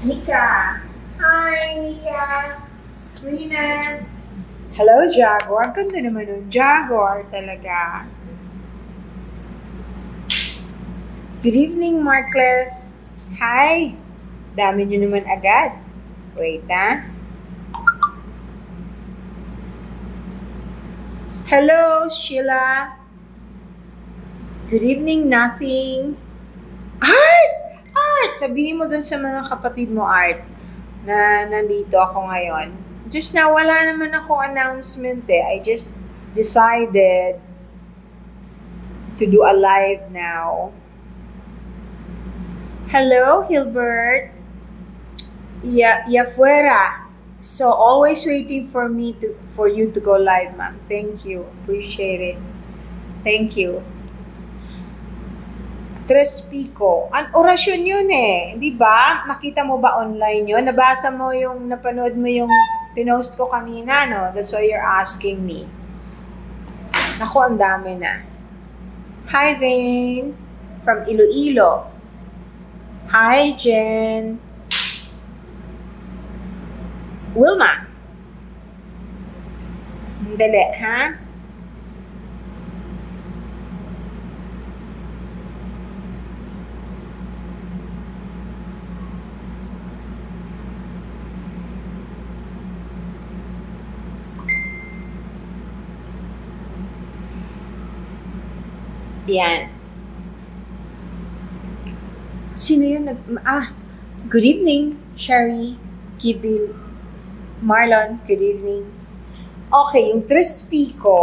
Nika. Hi, Nika. Rina. Hello, Jaguar. Ganda naman nun. Jaguar talaga. Good evening, Marcles. Hi. Dami nyo naman agad. Wait, ha? Hello, Sheila. Good evening, Nothing. Art! Art! Sabihin mo dun sa mga kapatid mo, Art, na nandito ako ngayon. Just na wala naman ako announcement eh. I just decided to do a live now. Hello, Hilbert. Ya fuera. So always waiting for you to go live, ma'am. Thank you. Appreciate it. Thank you. Tres Pico. An orasyon yun eh. Di ba? Nakita mo ba online yun? Nabasa mo yung, napanood mo yung pinost ko kanina, no? That's why you're asking me. Naku, ang dami na. Hi, Vane. From Iloilo. Hi, Jen. Wilma. Dali, ha? Yan. Sino yun? Good evening, Sherry, Gibil, Marlon, good evening. Okay, yung Tres Pico,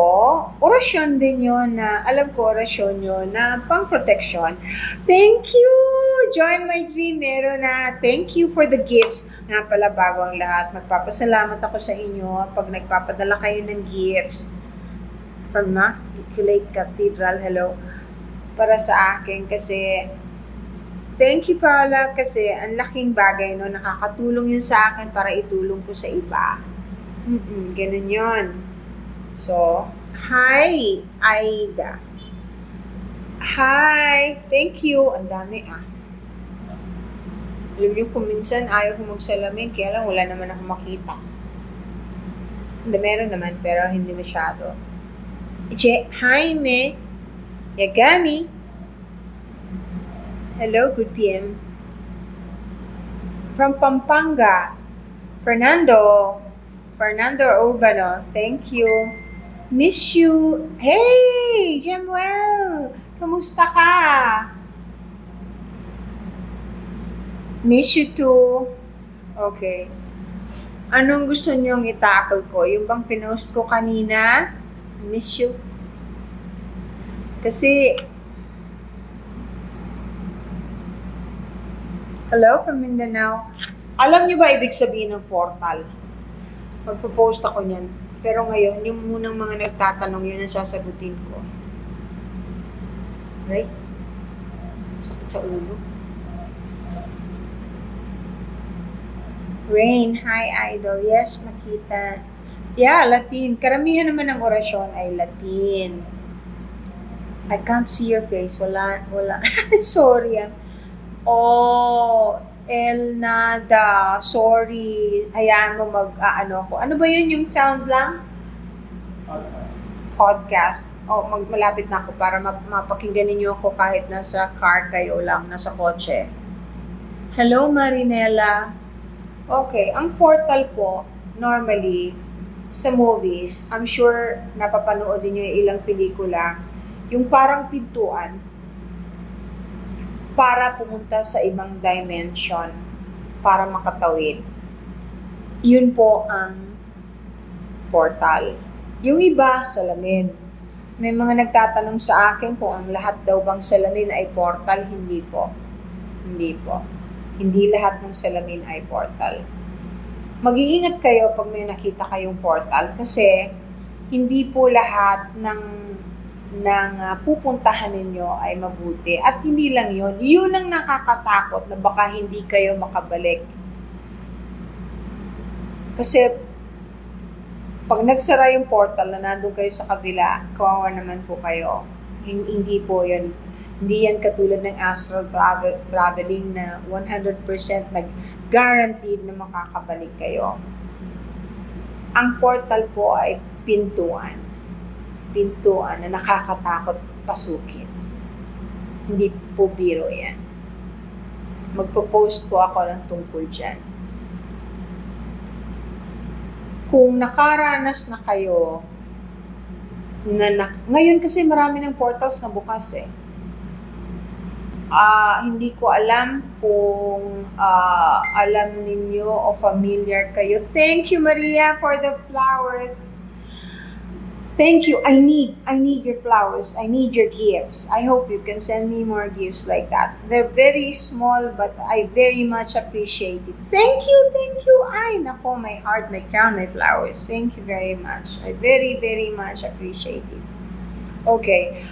orasyon din yun na, alam ko orasyon yun na pang-protection. Thank you! Join my dream, meron na. Thank you for the gifts. Nga pala, bago ang lahat, magpapasalamat ako sa inyo pag nagpapadala kayo ng gifts from Immaculate Cathedral. Hello. Para sa akin kasi thank you Paula kasi ang laking bagay no, nakakatulong yun sa akin para itulong ko sa iba. Ganun yun. So, hi Aida. Hi, thank you. Ang dami Alam niyo kung minsan ayaw ko magsalamin kaya lang wala naman ako makita. Hindi, meron naman pero hindi masyado. Jaime Yagami. Hello, good PM. From Pampanga, Fernando Urbano, thank you. Miss you. Hey, Jemuel, kamusta ka? Miss you too. Okay. Anong gusto niyong i-tackle ko? Yung bang pinost ko kanina? Miss you. Kasi, hello from Mindanao. Alam niyo ba ibig sabihin ng portal? Magpo-post ako niyan. Pero ngayon, yung munang mga nagtatanong, yun ang sasagutin ko. Right? Sakit sa ulo. Rain, hi idol. Yes, nakita. Yeah, Latin. Karamihan naman ng orasyon ay Latin. I can't see your face. Wala. Sorry. Oh, El Nada. Sorry. Hayaan mo mag-ano ko. Ano ba yun yung sound lang? Podcast. Oh, malapit na ako para mapakinggan ninyo ako kahit nasa car kayo lang, nasa kotse. Hello, Marinela. Okay, ang portal po, normally, sa movies, I'm sure napapanood niyo yung ilang pelikula, yung parang pintuan para pumunta sa ibang dimension, para makatawid. Yun po ang portal. Yung iba, salamin. May mga nagtatanong sa akin kung ang lahat daw bang salamin ay portal. Hindi po. Hindi po. Hindi lahat ng salamin ay portal. Mag-iingat kayo pag may nakita kayong portal kasi hindi po lahat ng pupuntahan ninyo ay mabuti. At hindi lang yun. Yun ang nakakatakot na baka hindi kayo makabalik. Kasi pag nagsara yung portal na nandun kayo sa kabila, kawawa naman po kayo. Hindi po yun. Hindi yan katulad ng astral traveling na 100% nag-guaranteed na makakabalik kayo. Ang portal po ay pintuan. Pintuan na nakakatakot pasukin. Hindi po biro yan. Magpo-post po ako ng tungkol dyan. Kung nakaranas na kayo ngayon kasi marami ng portals na bukas eh. Hindi ko alam kung alam ninyo o familiar kayo. Thank you, Maria, for the flowers. Thank you. I need your flowers. I need your gifts. I hope you can send me more gifts like that. They're very small, but I very much appreciate it. Thank you. Ay, nako, my heart, my crown, my flowers. Thank you very much. I very, very much appreciate it. Okay.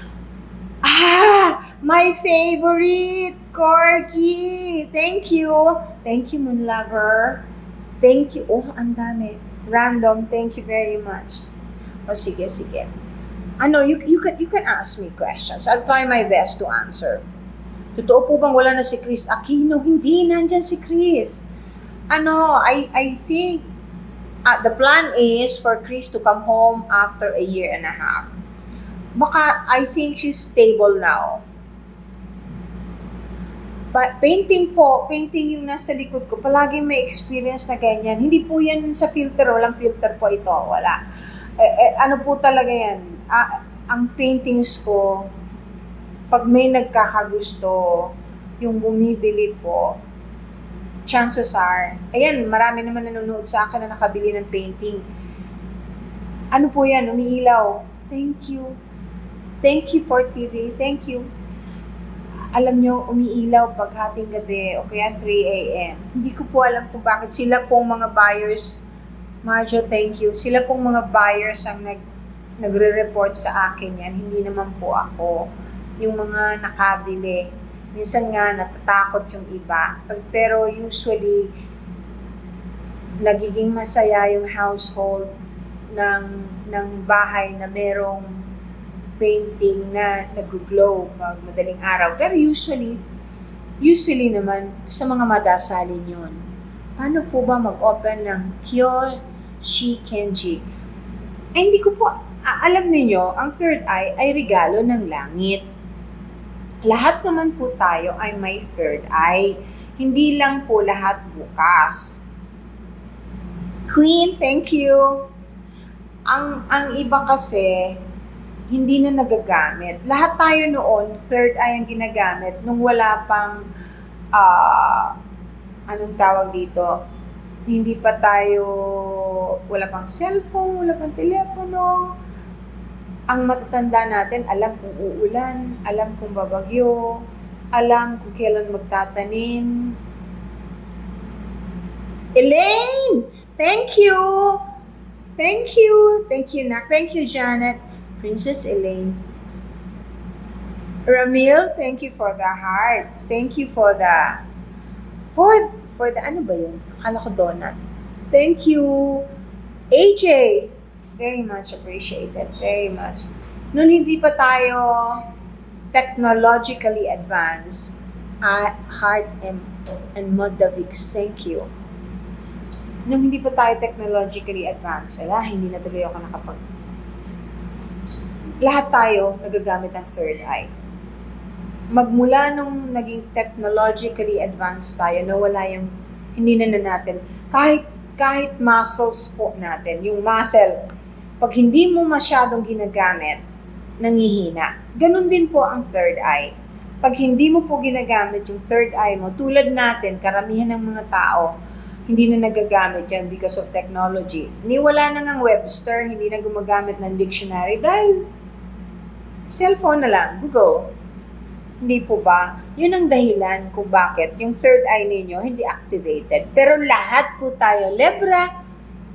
My favorite, Corky. Thank you. Thank you, Moon Lover. Thank you. Oh, ang dami. Random. Thank you very much. O sige. You can ask me questions. I'll try my best to answer. Totoo po bang wala na si Chris Aquino? Hindi, nandyan si Chris. I think the plan is for Chris to come home after a year and a half. Baka, I think she's stable now. But painting yung nasa likod ko, palaging may experience na ganyan. Hindi po yan sa filter, walang filter po ito, wala. Ano po talaga yan? Ang paintings ko, pag may nagkakagusto, yung bumibili po, chances are, ayan, marami naman nanonood sa akin na nakabili ng painting. Ano po yan? Umiilaw. Thank you. Thank you, Port TV. Thank you. Alam nyo, umiilaw pag hating gabi o kaya 3 a.m. Hindi ko po alam kung bakit. Sila pong mga buyers, Marjo, thank you. Sila pong mga buyers ang nagre-report sa akin yan. Hindi naman po ako. Yung mga nakabili. Minsan nga, natatakot yung iba. Pero usually, nagiging masaya yung household ng bahay na merong painting na nag-glow pag madaling araw. Pero usually naman, sa mga madasalin yun. Paano po ba mag-open ng Kyoshi Kenji? Ay, hindi ko po, alam niyo ang third eye ay regalo ng langit. Lahat naman po tayo ay may third eye. Hindi lang po lahat bukas. Queen, thank you. Ang iba kasi, hindi na nagagamit. Lahat tayo noon, third eye ang ginagamit nung wala pang, anong tawag dito, hindi pa tayo, wala pang cellphone, wala pang telepono. Ang matatanda natin, alam kung uulan, alam kung babagyo, alam kung kailan magtatanim. Elaine! Thank you! Thank you! Thank you, Nak. Thank you, Janet. Princess Elaine. Ramil, thank you for the heart. Thank you for the ano ba yun? Akala ko donut. Thank you. AJ, very much appreciated. Very much. Noon hindi pa tayo technologically advanced, Heart and Modavix, thank you. Nung hindi pa tayo technologically advanced, hindi na tuloy ako lahat tayo nagagamit ng third eye. Magmula nung naging technologically advanced tayo, nawala yung, hindi na natin, kahit muscles po natin, yung muscle, pag hindi mo masyadong ginagamit, nangihina. Ganun din po ang third eye. Pag hindi mo po ginagamit yung third eye mo, tulad natin, karamihan ng mga tao, hindi na nagagamit yan because of technology. Wala na ngang Webster, hindi na gumagamit ng dictionary dahil cellphone na lang, Google. Hindi po ba? Yun ang dahilan kung bakit yung third eye ninyo hindi activated. Pero lahat po tayo, Lebra,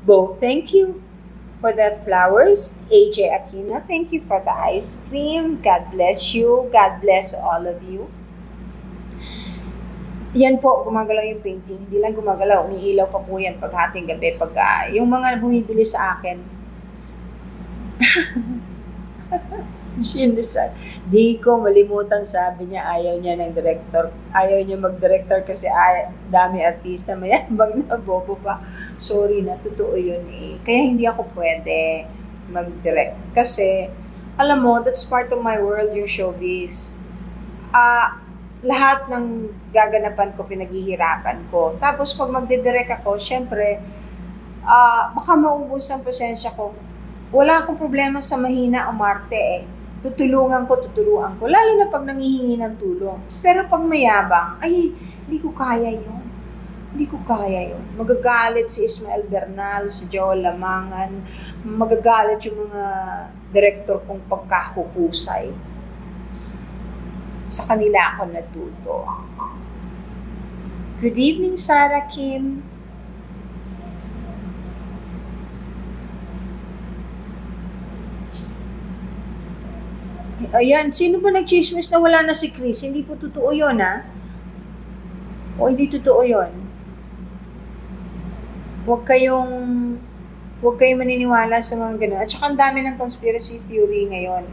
Bo, thank you for the flowers. AJ Aquina, thank you for the ice cream. God bless you. God bless all of you. Yan po, gumagalaw yung painting. Hindi lang gumagalaw, umiilaw pa po yan pag hating gabi. Pag yung mga bumibili sa akin, Shinisan. Di ko malimutan, sabi niya, ayaw niya ng director. Ayaw niya mag-director kasi dami artista, mayabang na bobo pa. Sorry na, totoo yun eh. Kaya hindi ako pwede mag-direct. Kasi, alam mo, that's part of my world, yung showbiz. Lahat ng gaganapan ko, pinaghihirapan ko. Tapos pag magdidirect ako, syempre, baka maubos ang pasensya ko. Wala akong problema sa mahina umarte eh. Tuturuan ko. Lalo na pag nangihingi ng tulong. Pero pag mayabang, ay, hindi ko kaya yun. Magagalit si Ismael Bernal, si Joel Lamangan, magagalit yung mga director kong pagkahuhusay. Sa kanila ako natuto. Good evening, Sarah Kim. Ayan, sino ba nag-chismis na wala na si Chris? Hindi po totoo yun, ha? O hindi totoo yun? Huwag kayong maniniwala sa mga ganun. At saka ang dami ng conspiracy theory ngayon.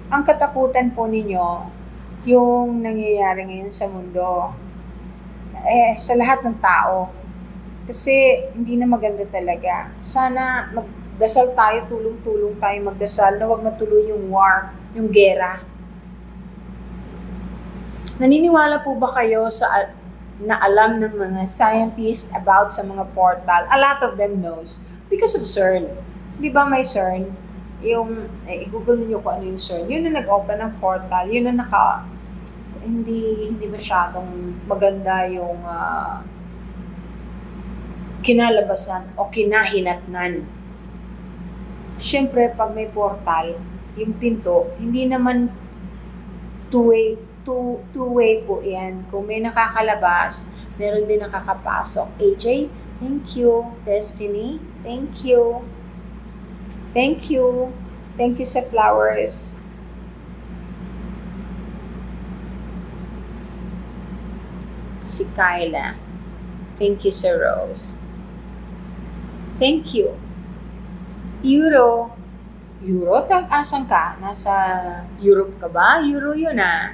Ang katakutan po ninyo, yung nangyayari ngayon sa mundo, sa lahat ng tao. Kasi hindi na maganda talaga. Sana magdasal tayo, tulong-tulong tayo magdasal na huwag matuloy yung war, yung gera. Naniniwala po ba kayo na alam ng mga scientists about sa mga portal? A lot of them knows because of CERN. Di ba may CERN? Yung, i-google niyo kung ano yung CERN. Yun na nag-open ng portal. Yun na hindi masyadong maganda yung kinalabasan o kinahinatnan. Siyempre, pag may portal, yung pinto, hindi naman two-way po yan. Kung may nakakalabas, meron din nakakapasok. AJ, thank you. Destiny, thank you. Thank you. Thank you sa flowers. Si Kyla. Thank you sa rose. Thank you. Euro, asan ka? Nasa Europe ka ba? Euro yun ah.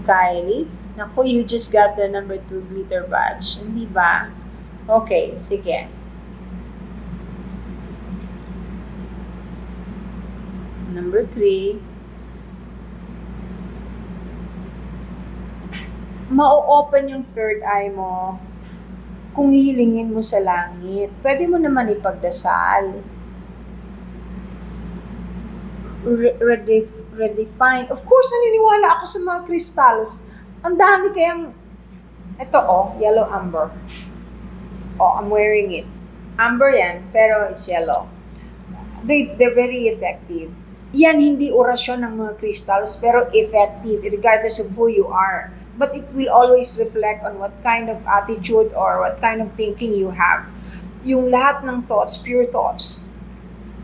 Kylie, naku, you just got the number 2 glitter badge. Hindi ba? Okay, sige. Number 3. Ma-open yung third eye mo kung hihilingin mo sa langit. Pwede mo naman ipagdasal. Redefine. Of course, naniniwala ako sa mga crystals. Ang dami kayang, ito yellow amber. I'm wearing it. Amber yan, pero it's yellow. They're very effective. Yan hindi orasyon ng mga crystals, pero effective regardless of who you are. But it will always reflect on what kind of attitude or what kind of thinking you have. Yung lahat ng thoughts, pure thoughts.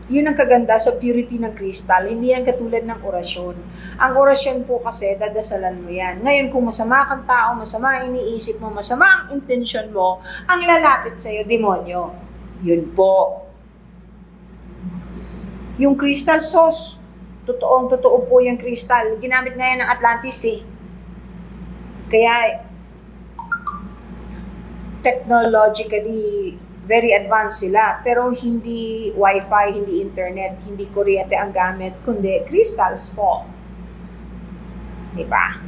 Yun ang kaganda sa purity ng crystal. Hindi yan katulad ng orasyon. Ang orasyon po kasi, dadasalan mo yan. Ngayon, kung masama kang tao, masama ang iniisip mo, masama ang intensyon mo, ang lalapit sa'yo, demonyo. Yun po. Yung crystal sauce, totoo po yung crystal. Ginamit ngayon ng Atlantis eh. Kaya, technologically, very advanced sila. Pero hindi wifi, hindi internet, hindi kuryente ang gamit, kundi crystals po. Diba?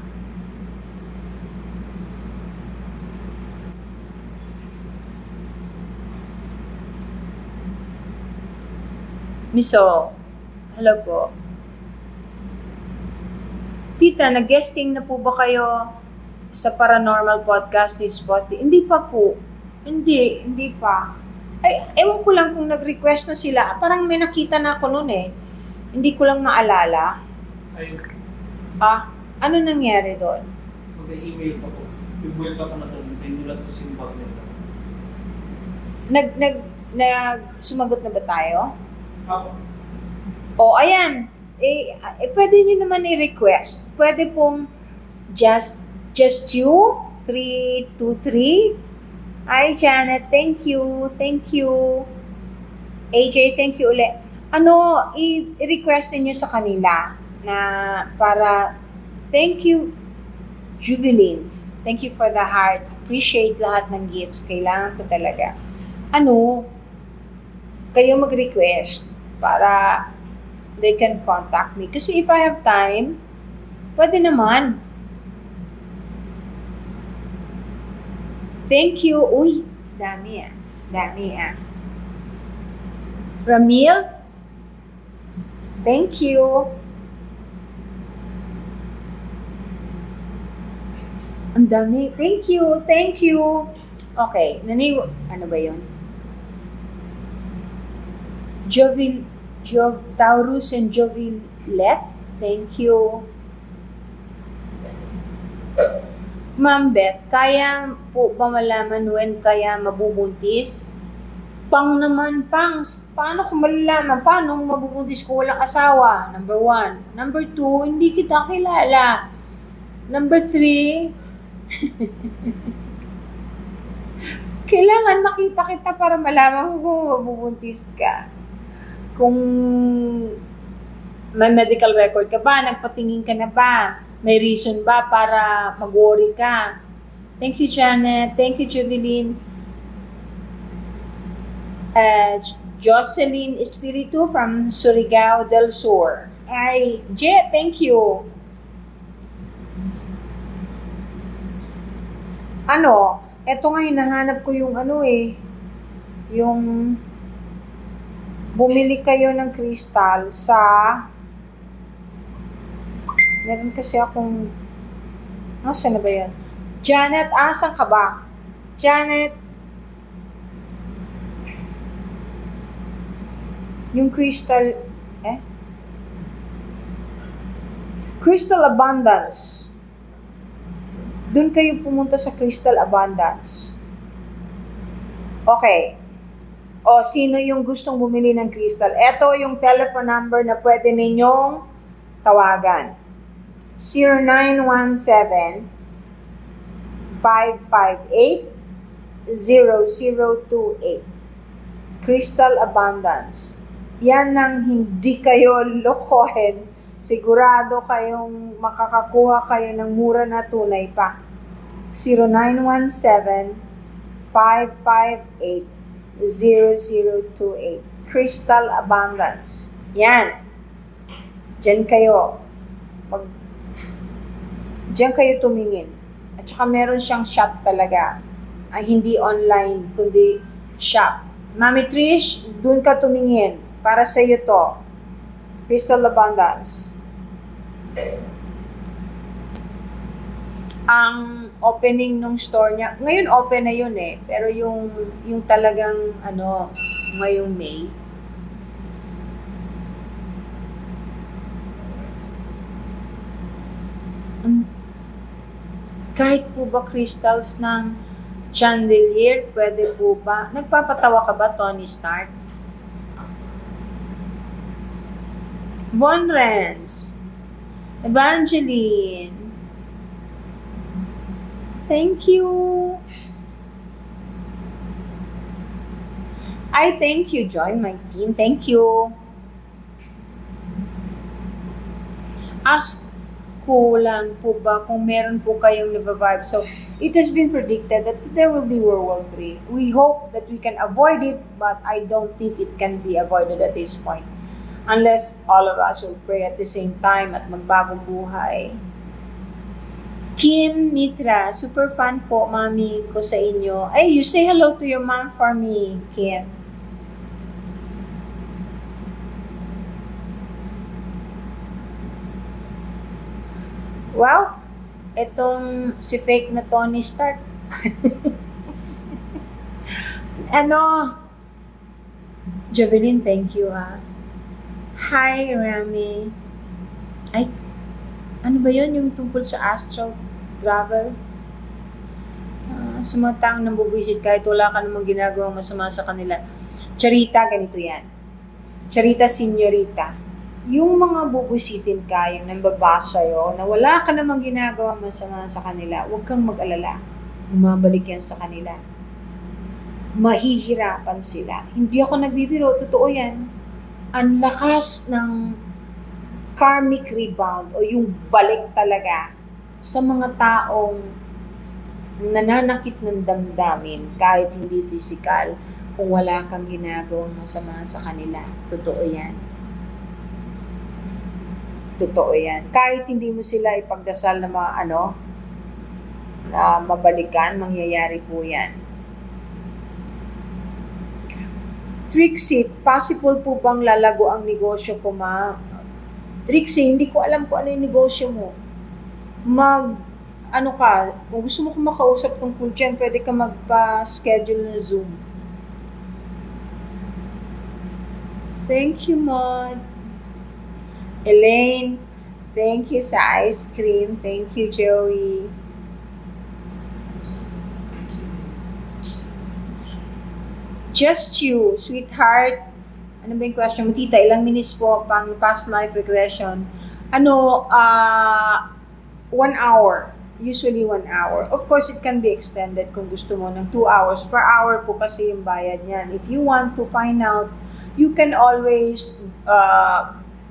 Miso, hello po. Tita, nag-guesting na po ba kayo sa paranormal podcast ni Spotty? Hindi pa po. Hindi pa. Ay, ewan ko lang kung nag-request na sila. Parang may nakita na ako noon eh. Hindi ko lang maalala. Ayun. Ano nangyari doon? Mag-email pa po. Yung ako na doon. May nulat sa simbag nila. Sumagot na ba tayo? Ako. Ayan. Pwede nyo naman i-request. Pwede pong just you, 323. Hi, Janet. Thank you. AJ, thank you ulit. i-request niyo sa kanila na para, thank you, Juveline. Thank you for the heart. Appreciate lahat ng gifts. Kailangan ko talaga. Kayo mag-request para they can contact me. Kasi if I have time, pwede naman. Thank you. Uy, dami ah. Ramil, thank you. Ang dami. Thank you. Okay, ano ba yun? Taurus and Jovilet, thank you. Ma'am Beth, kaya po ba malaman when kaya mabubuntis? Paano ko malalaman? Paano mabubuntis ko walang asawa? Number 1. Number 2, hindi kita kilala. Number 3, kailangan makita kita para malaman ko kung mabubuntis ka. Kung may medical record ka ba, nagpatingin ka na ba, may reason ba para mag-worry ka. Thank you, Janet. Thank you, Juveline. Jocelyn Espiritu from Surigao del Sur. Ay, Je, thank you. Eto nga hinahanap ko yung yung bumili kayo ng crystal sa, meron kasi akong, saan na ba yan? Janet, asan ka ba? Janet, yung crystal, Crystal Abundance. Doon kayo pumunta sa Crystal Abundance. Okay. Sino yung gustong bumili ng crystal? Ito yung telephone number na pwede ninyong tawagan. 0917-558-0028. Crystal Abundance. Yan ang hindi kayo lokohin. Sigurado kayong makakakuha kayo ng mura na tunay pa. 0917-558-0028. Crystal Abundance. Yan. Diyan kayo tumingin. At saka meron siyang shop talaga. Hindi online, kundi shop. Mami Trish, dun ka tumingin. Para sa iyo to. Crystal Abundance. Ang opening ng store niya, ngayon open na yun pero yung talagang ngayong May. Kahit po ba crystals ng chandelier, pwede po ba? Nagpapatawa ka ba, Tony Stark? Von Renz, Evangeline, thank you. Thank you. Join my team. Thank you. Ask ko lang po ba kung meron po kayong vibe. So, it has been predicted that there will be World War III. We hope that we can avoid it, but I don't think it can be avoided at this point. Unless all of us will pray at the same time at magbagong buhay. Kim Mitra, super fan po, mami ko sa inyo. You say hello to your mom for me, Kim. Wow, itong si fake na Tony Stark. Javelin, thank you ha. Hi, Rami. Ano ba yun? Yung tungkol sa astral travel? Sa mga taong nambubwisit kahit wala ka namang ginagawang masama sa kanila. Charita, ganito yan. Charita, senyorita. Yung mga bubwisitin ka, yung nambabasa sa'yo, na wala ka namang ginagawang masama sa kanila, huwag kang mag-alala. Bumabalik yan sa kanila. Mahihirapan sila. Hindi ako nagbibiro, totoo yan. ang lakas ng karmic rebound o yung balik talaga sa mga taong nananakit ng damdamin kahit hindi physical kung wala kang ginagawang masama sa kanila. Totoo yan. Totoo yan. Kahit hindi mo sila ipagdasal na na mabalikan, mangyayari po yan. Trixie, possible po bang lalago ang negosyo ko, ma'am? Trixie, hindi ko alam kung ano yung negosyo mo. Kung gusto mo ko makausap tungkol dyan, pwede ka magpa-schedule na Zoom. Thank you, Maud. Elaine, thank you sa ice cream. Thank you, Joey. Just you, sweetheart. Ano ba yung question mo, tita? Ilang minutes po pang past life regression? 1 hour. Usually 1 hour. Of course, it can be extended kung gusto mo ng 2 hours. Per hour po kasi yung bayad niyan. If you want to find out, you can always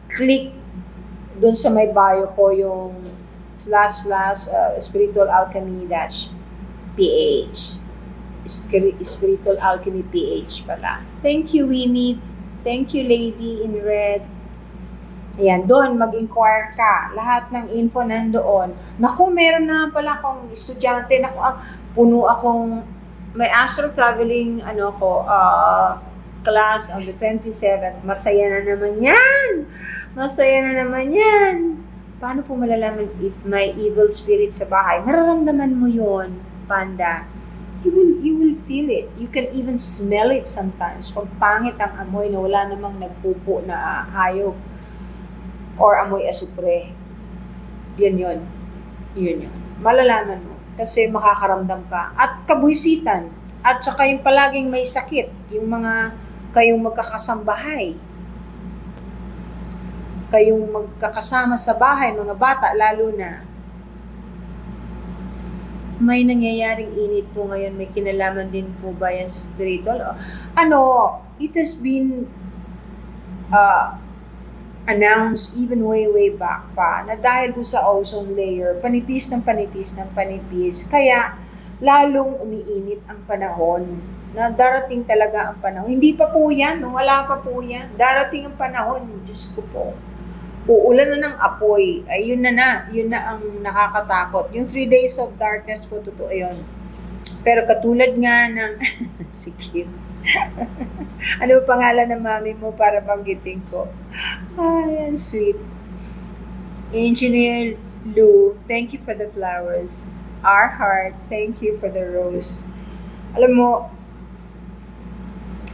click dun sa may bio ko yung //spiritual alchemy -ph. Spiritual Alchemy PH pala. Thank you, Winnie. Thank you, Lady in Red. Ayan, doon, mag-inquire ka. Lahat ng info nandoon. Naku, meron na pala akong estudyante. Naku, puno akong, may astral traveling, class on the 27th. Masaya na naman yan! Masaya na naman yan! Paano po malalaman if may evil spirit sa bahay? Nararamdaman mo yon, Panda. You will feel it. You can even smell it sometimes. Pag pangit ang amoy na wala namang nagpupo na hayop or amoy asupre. Yun. Malalaman mo. Kasi makakaramdam ka. At kabuisitan. At saka yung palaging may sakit. Yung mga kayong magkakasambahay. Kayong magkakasama sa bahay, mga bata, lalo na. May nangyayaring init po ngayon. May kinalaman din po ba yan spiritual? It has been announced even way back pa na dahil po sa ozone layer, panipis. Kaya lalong umiinit ang panahon na darating talaga ang panahon. Hindi pa po yan. Wala pa po yan. Darating ang panahon. Diyos ko po. Uulan na ng apoy. Ay, yun na ang nakakatakot. Yung 3 days of darkness po, totoo yun. Pero katulad nga ng, si Kim. Ano pangalan ng mami mo para banggitin ko? Ay, sweet. Engineer Lou, thank you for the flowers. Our heart, thank you for the rose. Alam mo,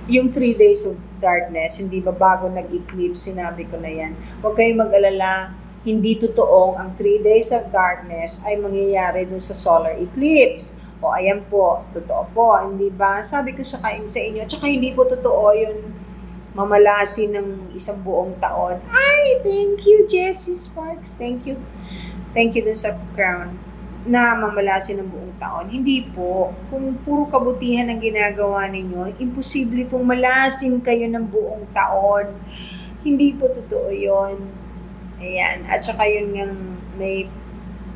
yung 3 days of darkness, hindi ba bago nag-eclipse, sinabi ko na yan. Huwag kayong mag-alala, hindi totoong ang 3 days of darkness ay mangyayari dun sa solar eclipse. O ayan po, totoo po, hindi ba? Sabi ko sa inyo, tsaka hindi po totoo yun mamalasin ng isang buong taon. Ay, thank you, Jessie Sparks. Thank you. Thank you dun sa crown na mamalasin ng buong taon. Hindi po. Kung puro kabutihan ang ginagawa ninyo, imposible pong malasin kayo ng buong taon. Hindi po totoo yun. Ayan. At saka yun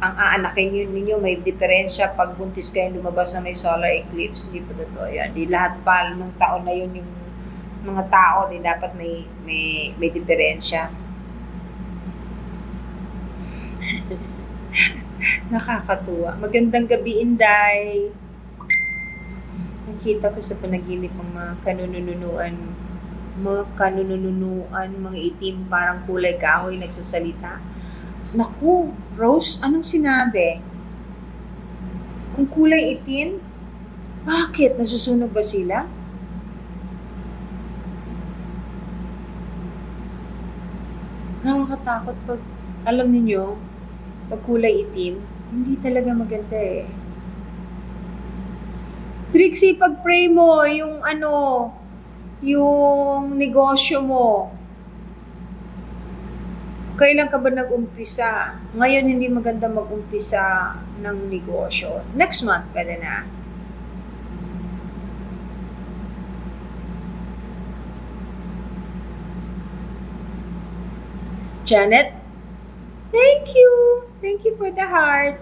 ang aanakin ninyo, may diferensya pag buntis kayo lumabas na may solar eclipse. Hindi po totoo yan. Di lahat pa nung taon na yun yung mga tao, di dapat may diferensya. Nakakatuwa. Magandang gabi, Inday. Nakita ko sa panaginip ng mga kanununuan, mga itim, parang kulay kahoy, nagsasalita. Naku, Rose, anong sinabi? Kung kulay itim, bakit? Nasusunog ba sila? Nakakatakot pag, alam niyo, pag kulay itim, hindi talaga maganda eh. Trixie, pag-pray mo, yung negosyo mo. Kailan ka ba nag-umpisa? Ngayon hindi maganda mag-umpisa ng negosyo. Next month, pwede na. Janet, thank you. Thank you for the heart.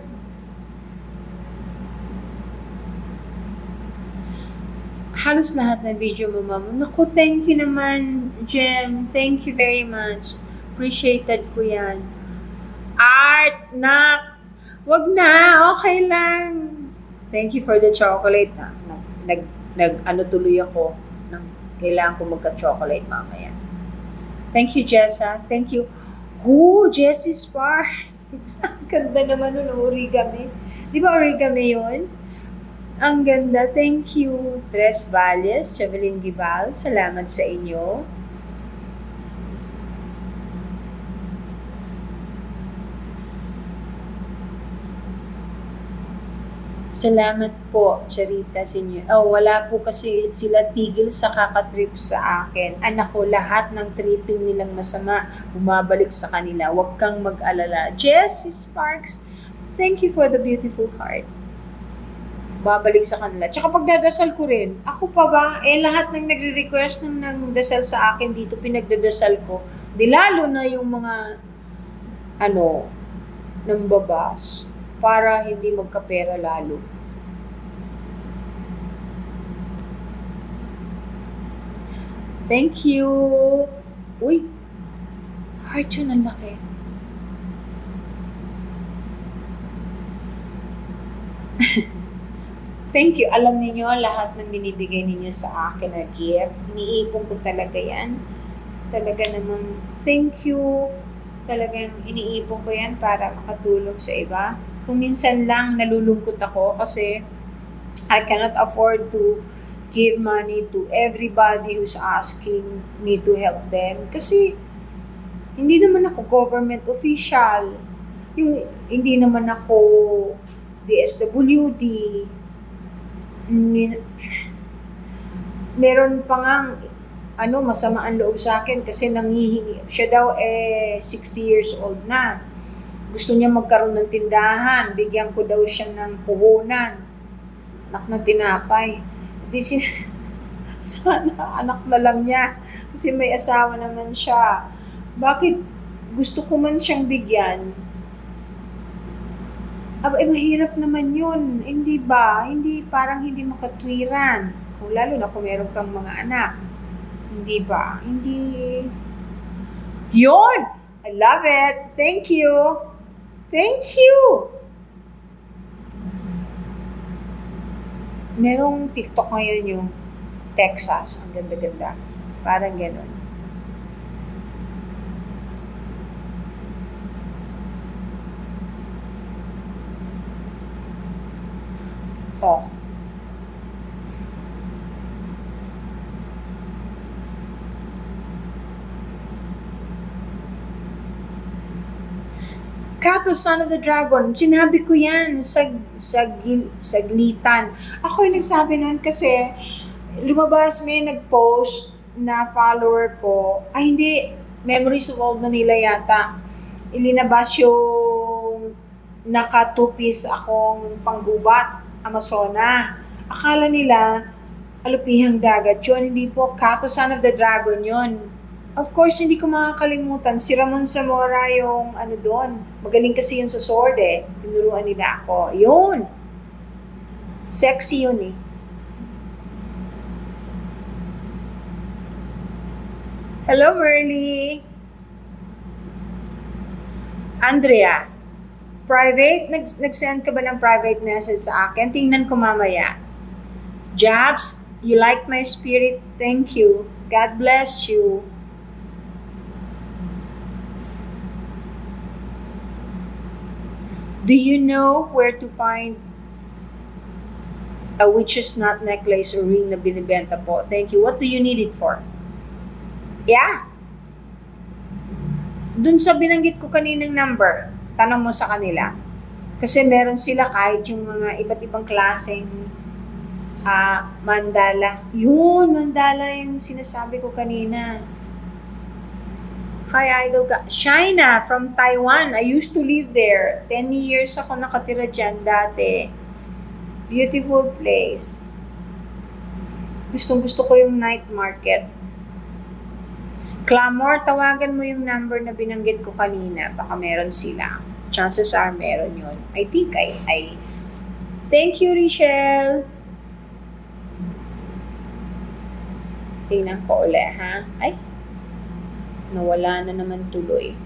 Halos lahat ng video mo, ma'am. Naku, thank you naman, Jem. Thank you very much. Appreciated ko yan. Art, nak. Wag na, okay lang. Thank you for the chocolate. Ano tuloy ako. Kailangan ko magka-chocolate mamaya. Thank you, Jessa. Thank you. Oh, Jessie Sparks. Ang ganda naman nun, origami. Di ba origami yun? Ang ganda. Thank you. Tres Valles, Chevelin Gibal. Salamat sa inyo. Salamat po, Charita, sa inyo. Oh, wala po kasi sila tigil sa kakatrip sa akin. Anak ko, lahat ng tripping nilang masama, bumabalik sa kanila. Huwag kang mag-alala. Jessie Sparks, thank you for the beautiful heart. Babalik sa kanila. Tsaka pagdadasal ko rin. Ako pa ba? Lahat ng nagre-request ng dasal sa akin dito, pinagdadasal ko. Di lalo na yung mga, nambabas. Para hindi magkapera lalo. Thank you. Uy, heart yun, ang laki. Thank you. Alam niyo lahat ng binibigay ninyo sa akin na gift. Iniipon ko talaga yan. Talaga namang thank you. Talagang iniipon ko yan para makatulong sa iba. Kung minsan lang nalulungkot ako kasi I cannot afford to give money to everybody who's asking me to help them. Kasi hindi naman ako government official. Hindi naman ako DSWD. Meron pa ngang masama ang loob sa akin kasi nangihingi. Siya daw 60 years old na. Gusto niya magkaroon ng tindahan. Bigyan ko daw siya ng puhunan. Anak na tinapay. Sana anak na lang niya. Kasi may asawa naman siya. Bakit gusto ko man siyang bigyan? Mahirap naman yun. Hindi ba? Parang hindi makatwiran. Lalo na kung meron kang mga anak. Hindi ba? Hindi. Yun! I love it. Thank you. Thank you! Merong TikTok ngayon yung Texas. Ang ganda-ganda. Parang gano'n. Oh. Kato, Son of the Dragon, sinabi ko yan, saglitan. Ako yung nagsabi nun kasi lumabas may nag-post na follower ko, hindi, Memories of Old Manila yata. Ilinabas yung nakatupis akong panggubat, Amazona. Akala nila, alupihang dagat yun. Hindi po, Kato, Son of the Dragon yun. Of course, hindi ko makakalimutan. Si Ramon Zamora yung doon. Magaling kasi yun sa sword eh. Tinuruan nila ako. Yun. Sexy yun eh. Hello, Merly. Andrea. Private? Nag-send ka ba ng private message sa akin? Tingnan ko mamaya. Jabs, you like my spirit? Thank you. God bless you. Do you know where to find a witch's knot necklace or ring na binibenta po? Thank you. What do you need it for? Yeah. Dun sa binanggit ko kaninang number, tanong mo sa kanila. Kasi meron sila kahit yung mga iba't ibang klaseng mandala. Yun, mandala yung sinasabi ko kanina. Hi, Idol ka. China, from Taiwan. I used to live there. 10 years ako nakatira dyan dati. Beautiful place. Gustong-gusto ko yung night market. Clamor, tawagan mo yung number na binanggit ko kanina. Baka meron sila. Chances are meron yun. I think Thank you, Richelle. Tingnan ko ulit, ha? Ay, nawala na naman tuloy.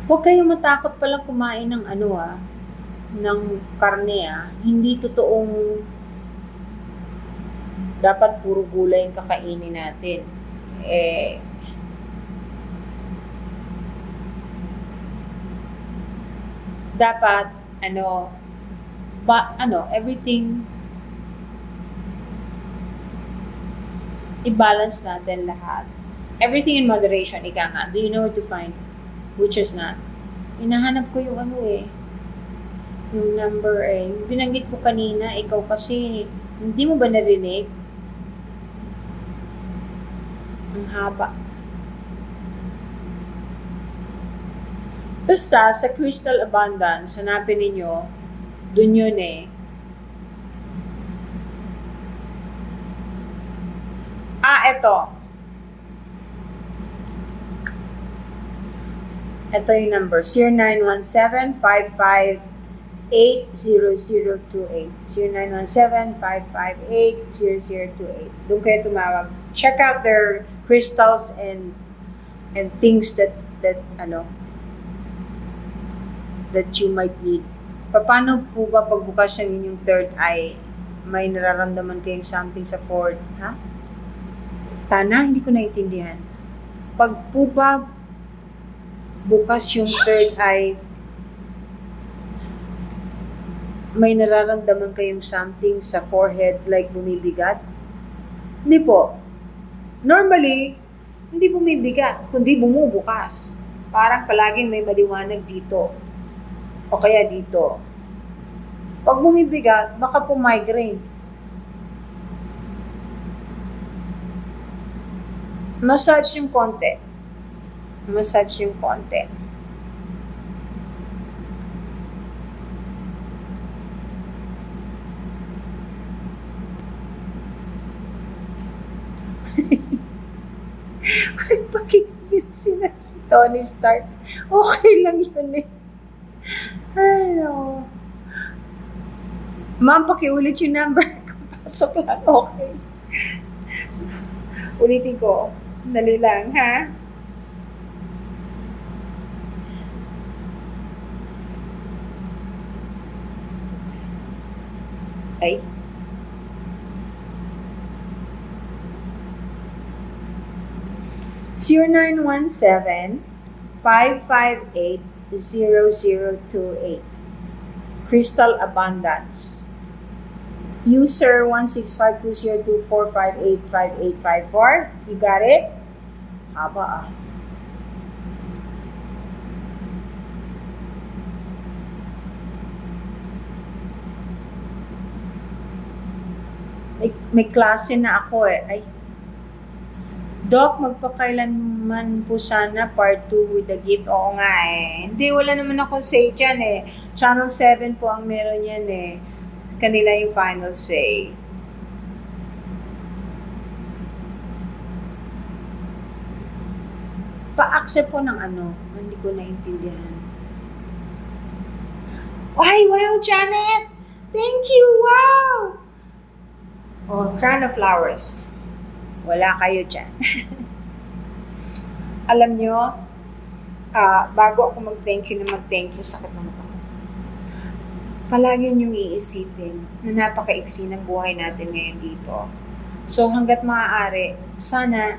Huwag kayong matakot palang kumain ng ng karne Hindi totoong dapat puro gulay yung kakainin natin. Dapat, everything, i-balance natin lahat. Everything in moderation, ika nga. Do you know where to find? Which is not. Hinahanap ko yung yung number Yung binanggit ko kanina, ikaw kasi, hindi mo ba narinig? Ang haba. Basta, sa Crystal Abundance, hanapin ninyo, dun yun Eto. Ito yung number, 0917-558-0028. 0917-558-0028. Doon kayo tumawag. Check out their crystals and things that you might need. Paano po ba pagbukas ng inyong third eye, may nararamdaman kayong something sa fourth, ha? Tana, hindi ko naintindihan. Pag po ba bukas yung third eye, may nararamdaman kayong something sa forehead like bumibigat? Hindi po. Normally, hindi bumibigat, kundi bumubukas. Parang palaging may maliwanag dito. O kaya dito. Pag bumibigat, baka po migraine. Massage yung konti. Massage yung konti. Pakikita si Tony Stark. Okay lang yun Ay, no. Ma'am, pakiulit yung number. Pasok lang. Okay. Ulitin ko. Dali lang, ha? Ay. Zero 917-558-0028. Crystal Abundance. User 1652024585854. You got it? Haba May klase na ako Ay. Doc, magpakailanman po sana part 2 with the gift. Oo nga Hindi, wala naman ako say dyan Channel 7 po ang meron yan Kanila yung final say. Pa-accept po ng hindi ko naintindihan. Ay, wow, Janet! Thank you, wow! Oh, crown of flowers. Wala kayo dyan. Alam nyo, bago ako mag-thank you, sakit na mata ko. Palagi niyong iisipin na napakaiksi ng buhay natin ngayon dito. So, hanggat maaari, sana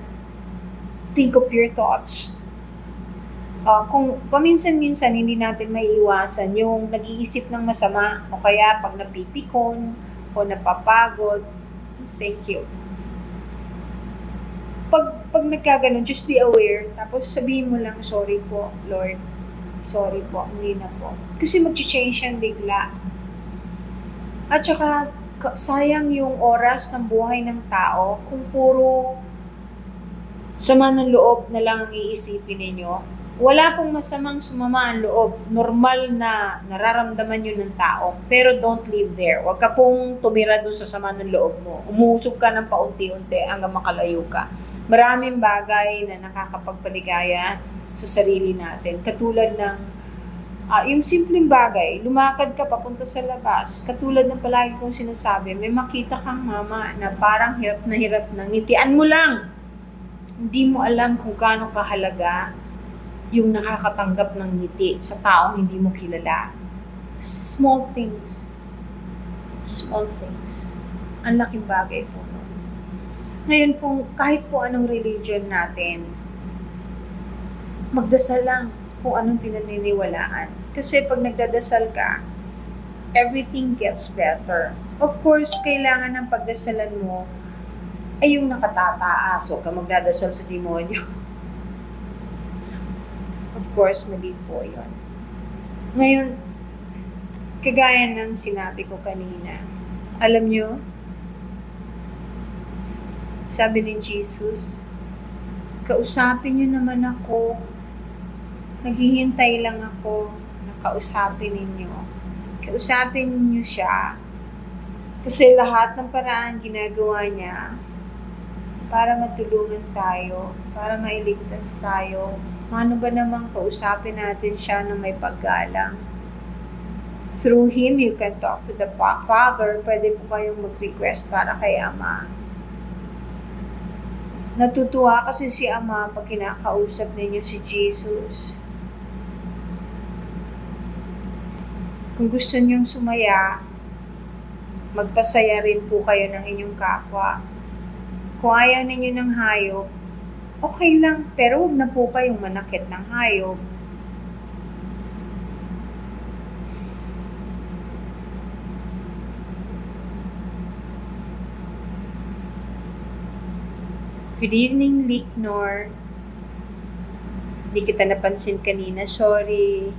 think of your thoughts. Kung paminsan-minsan hindi natin may iwasan yung nag-iisip ng masama o kaya pag napipikon o napapagod, thank you. Pag nagkaganon, just be aware. Tapos sabihin mo lang, sorry po, Lord. Sorry po, hindi na po. Kasi mag-change yan bigla. At saka, sayang yung oras ng buhay ng tao kung puro sama ng loob na lang ang iisipin ninyo. Wala pong masamang sumama ang loob. Normal na nararamdaman yun ng tao. Pero don't live there. Huwag ka pong tumira dun sa sama ng loob mo. Umuusog ka ng paunti-unti hanggang makalayo ka. Maraming bagay na nakakapagpaligaya sa sarili natin. Katulad ng yung simpleng bagay, lumakad ka papunta sa labas. Katulad ng palagi kong sinasabi, may makita kang mama na parang hirap na ngitian mo lang. Hindi mo alam kung gaano kahalaga yung nakakatanggap ng ngiti sa taong hindi mo kilala. Small things. Small things. Ang laking bagay po. No? Ngayon kung kahit po anong religion natin, magdasal lang kung anong pinaniniwalaan. Kasi pag nagdadasal ka, everything gets better. Of course, kailangan ng pagdasalan mo ay yung nakatataas. So, ka magdadasal sa demonyo. Of course, mali po yun. Ngayon, kagaya ng sinabi ko kanina, alam nyo, sabi ni Jesus, kausapin nyo naman ako, naghihintay lang ako na kausapin ninyo. Kausapin ninyo siya, kasi lahat ng paraan ginagawa niya para matulungan tayo, para mailigtas tayo. Ano ba namang kausapin natin siya na may paggalang? Through Him, you can talk to the Father. Pwede po kayong mag-request para kay Ama. Natutuwa kasi si Ama pag kinakausap ninyo si Jesus. Kung gusto niyong sumaya, magpasaya rin po kayo ng inyong kapwa. Kung ayaw ninyo ng hayop, okay lang, pero huwag na po kayong manakit ng hayop. Good evening, Liknor. Hindi kita napansin kanina, sorry.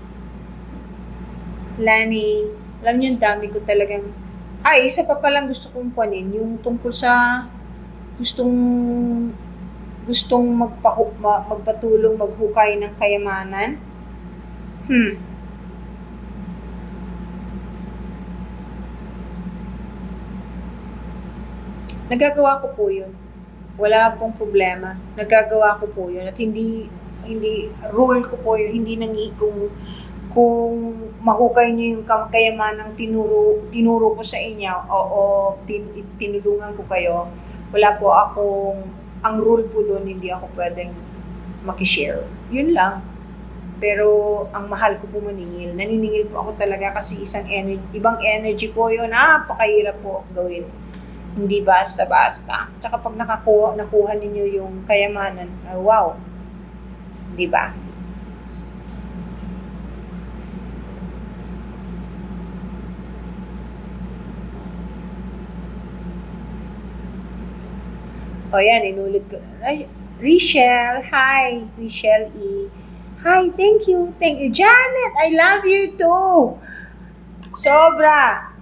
Lani, alam niyo, dami ko talagang... Ay, isa pa palang gusto kong kunin, yung tungkol sa gustong magpatulong, maghukay ng kayamanan. Nagagawa ko po yun. Wala pong problema. Nagagawa ko po yun. At hindi rule ko po yun. Hindi kung mahukay niyo yung kayamanang tinuro ko sa inyo o tinulungan ko kayo, wala po ang rule po doon, hindi ako pwedeng makishare. Yun lang. Pero ang mahal ko po maningil. Naniningil po ako talaga kasi ibang energy po yun. Napakahirap po gawin. Hindi basta-basta. Tsaka pag nakuha ninyo yung kayamanan, wow. Di ba? O yan, inulit ko. Richelle, hi. Richelle E. Hi, thank you. Thank you. Janet, I love you too. Sobra.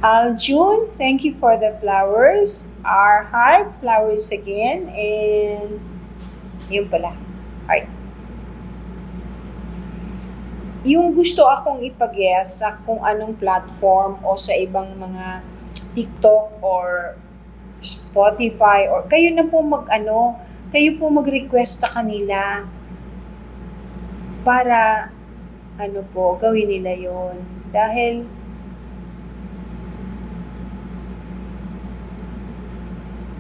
Aljun, thank you for the flowers. Our heart, flowers again. And yun pala. Heart. Yung gusto akong ipag-guess sa kung anong platform o sa ibang mga TikTok or Spotify or kayo na po kayo po mag-request sa kanila para gawin nila yon. Dahil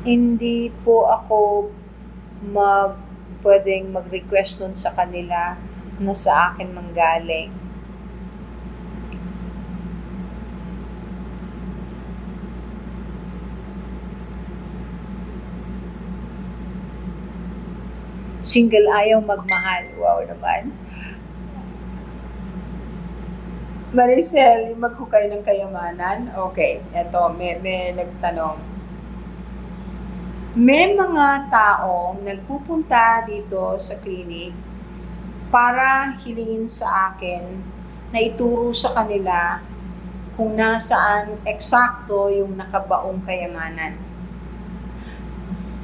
hindi po ako pwedeng mag-request nun sa kanila na sa akin manggaling. Single ayaw magmahal. Wow naman. Maricel, maghukay ng kayamanan. Okay, eto, may nagtanong. May mga taong nagpupunta dito sa clinic para hilingin sa akin na ituro sa kanila kung nasaan eksakto yung nakabaong kayamanan.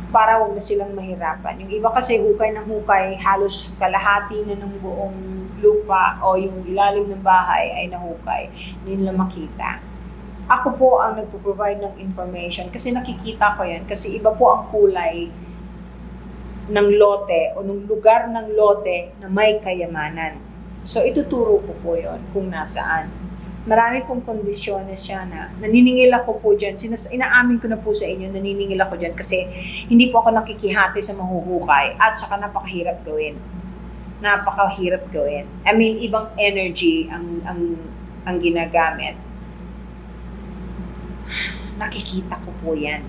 para wag na silang mahirapan. Yung iba kasi hukay ng hukay, halos kalahati na ng buong lupa o yung ilalim ng bahay ay nahukay. Hindi nila makita. Ako po ang nagpo-provide ng information kasi nakikita ko yan. Kasi iba po ang kulay ng lote o ng lugar ng lote na may kayamanan. So ituturo ko po yon kung nasaan. Marami pong kondisyones siya na naniningil ako po dyan. Inaamin ko na po sa inyo, naniningil ako dyan kasi hindi po ako nakikihati sa mahuhukay at saka napakahirap gawin. Napakahirap gawin. I mean, ibang energy ang ginagamit. Nakikita ko po yan.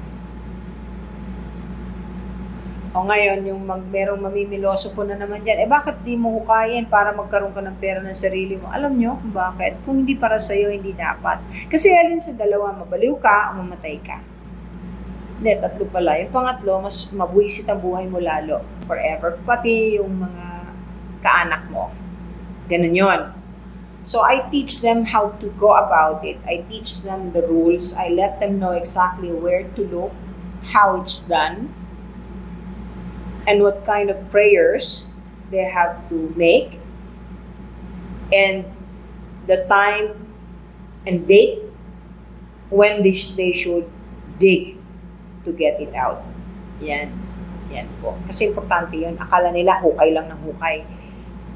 O ngayon, yung merong mamimiloso po na naman dyan, bakit di mo hukayin para magkaroon ka ng pera ng sarili mo? Alam nyo kung bakit? Kung hindi para sa'yo, hindi dapat. Kasi alin sa dalawa, mabaliw ka o mamatay ka. Hindi, tatlo pala. Yung pangatlo, mas mabuisit ang buhay mo lalo. Forever. Pati yung mga kaanak mo. Ganun yun. So, I teach them how to go about it. I teach them the rules. I let them know exactly where to look, how it's done, and what kind of prayers they have to make, and the time and date when they should dig to get it out. Yan. Yan po. Kasi importante yun. Akala nila hukay lang ng hukay.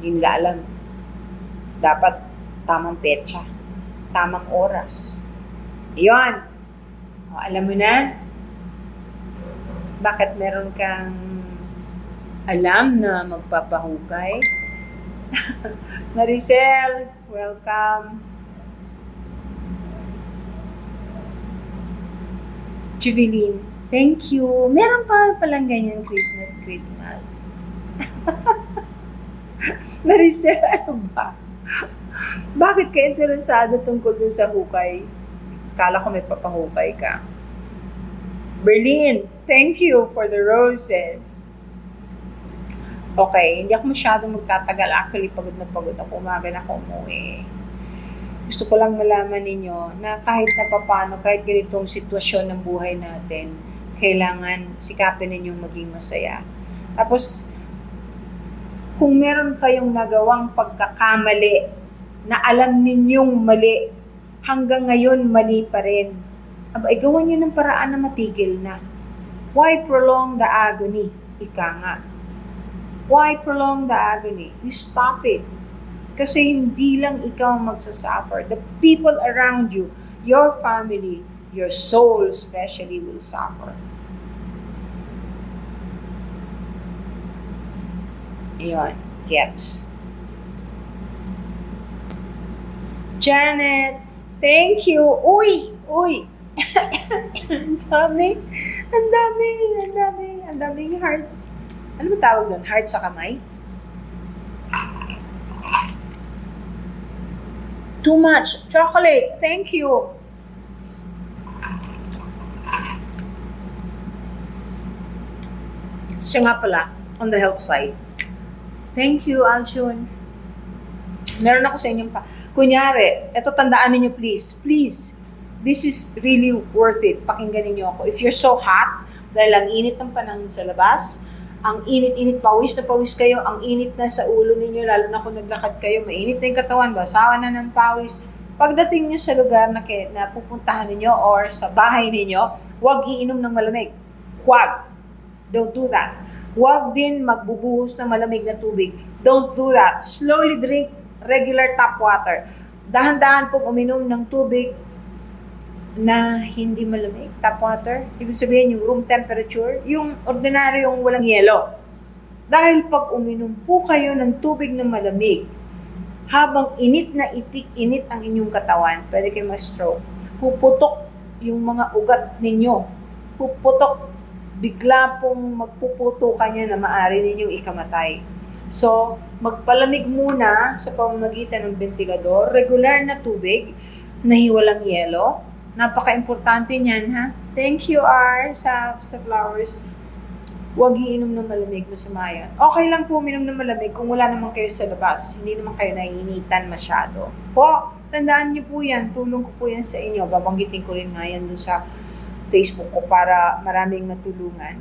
Hindi nila alam. Dapat tamang petsa. Tamang oras. Yun. O, alam mo na? Bakit meron kang alam na magpapahukay? Maricel, welcome. Juveline, thank you. Meron pa palang ganyan Christmas. Maricel, ano ba? Bakit ka interesado tungkol dun sa hukay? Kala ko may papahukay ka. Berlin, thank you for the roses. Okay, hindi ako masyadong magtatagal. Actually, pagod na ako. Umaga na ako umuwi. Gusto ko lang malaman ninyo na kahit na papano, kahit ganitong sitwasyon ng buhay natin, kailangan sikapin ninyong maging masaya. Tapos, kung meron kayong nagawang pagkakamali na alam ninyong mali, hanggang ngayon mali pa rin, gawan nyo ng paraan na matigil na. Why prolong the agony? Ika nga. Why prolong the agony? You stop it. Kasi hindi lang ikaw magsasuffer. The people around you, your family, your soul especially will suffer. Ayan, gets. Janet, thank you. Uy! Ang daming hearts. Ano ba tawag doon? Heart sa kamay? Too much. Chocolate. Thank you. Siya nga pala, on the health side. Thank you, Alshun. Meron ako sa inyong kunyari, eto tandaan niyo please. Please, this is really worth it. Pakinggan niyo ako. If you're so hot, dahil ang init ng panahon sa labas, ang init-init, pawis na pawis kayo, ang init na sa ulo ninyo, lalo na kung naglakad kayo, mainit na yung katawan, basawan na ng pawis. Pagdating nyo sa lugar na pupuntahan ninyo or sa bahay ninyo, huwag iinom ng malamig. Huwag. Don't do that. Huwag din magbubuhos ng malamig na tubig. Don't do that. Slowly drink regular tap water. Dahan-dahan pong uminom ng tubig na hindi malamig, tap water. Ibig sabihin yung room temperature, yung ordinaryong walang yelo. Dahil pag uminom po kayo ng tubig na malamig, habang init na init ang inyong katawan, pwede kayo ma-stroke. Puputok yung mga ugat ninyo. Puputok, bigla pong magpuputukan niya na maaari ninyong ikamatay. So, magpalamig muna sa pamamagitan ng ventilador, regular na tubig, na walang yelo. Napaka-importante niyan, ha? Thank you, R, sa flowers. Huwag iinom ng malamig, masama yan. Okay lang po uminom ng malamig kung wala naman kayo sa labas. Hindi naman kayo naiinitan masyado. Po, tandaan niyo po yan. Tulong ko po yan sa inyo. Babanggitin ko rin nga yan dun sa Facebook ko para maraming matulungan.